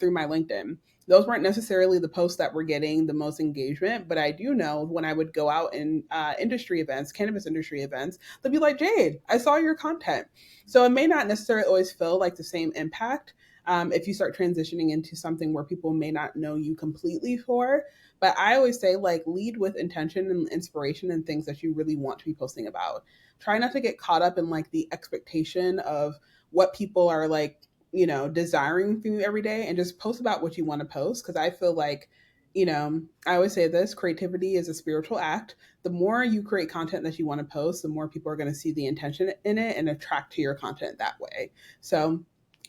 Speaker 1: through my LinkedIn. Those weren't necessarily the posts that were getting the most engagement, but I do know when I would go out in industry events, cannabis industry events, they'll be like, "Jayde, I saw your content." So it may not necessarily always feel like the same impact if you start transitioning into something where people may not know you completely for. But I always say, like, lead with intention and inspiration and things that you really want to be posting about. Try not to get caught up in like the expectation of what people are like desiring from you every day, and just post about what you want to post. Because I feel like, I always say this: creativity is a spiritual act. The more you create content that you want to post, the more people are going to see the intention in it and attract to your content that way. So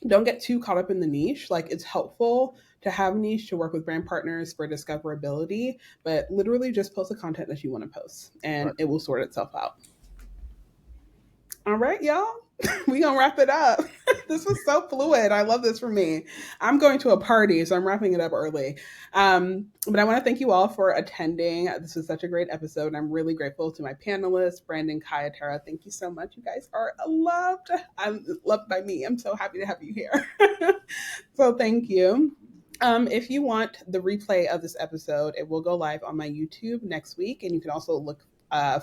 Speaker 1: don't get too caught up in the niche. Like, it's helpful to have a niche to work with brand partners for discoverability, but literally just post the content that you want to post and
Speaker 4: Right.
Speaker 1: it will sort itself out. All right, y'all. We gonna wrap it up. This was so fluid. I love this for me. I'm going to a party, so I'm wrapping it up early. But I want to thank you all for attending. This was such a great episode. I'm really grateful to my panelists, Brandon, Kaiya, Tara. Thank you so much. You guys are loved. I'm loved by me. I'm so happy to have you here. So thank you. If you want the replay of this episode, it will go live on my YouTube next week, and you can also look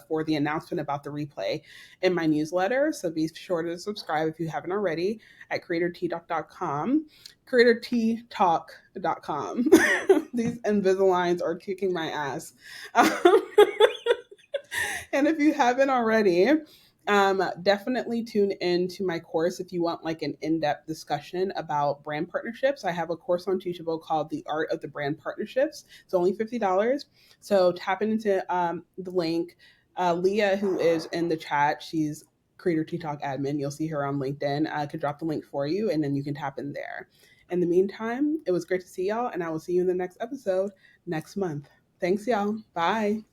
Speaker 1: for the announcement about the replay in my newsletter. So be sure to subscribe if you haven't already at creatorttalk.com. Creatorttalk.com. These Invisaligns are kicking my ass. And if you haven't already, Definitely tune in to my course if you want like an in-depth discussion about brand partnerships. I have a course on Teachable called The Art of the Brand Partnerships. It's only $50. So tap into the link. Leah, who is in the chat, she's Creator Tea Talk admin. You'll see her on LinkedIn. I could drop the link for you and then you can tap in there. In the meantime, it was great to see y'all, and I will see you in the next episode next month. Thanks, y'all. Bye.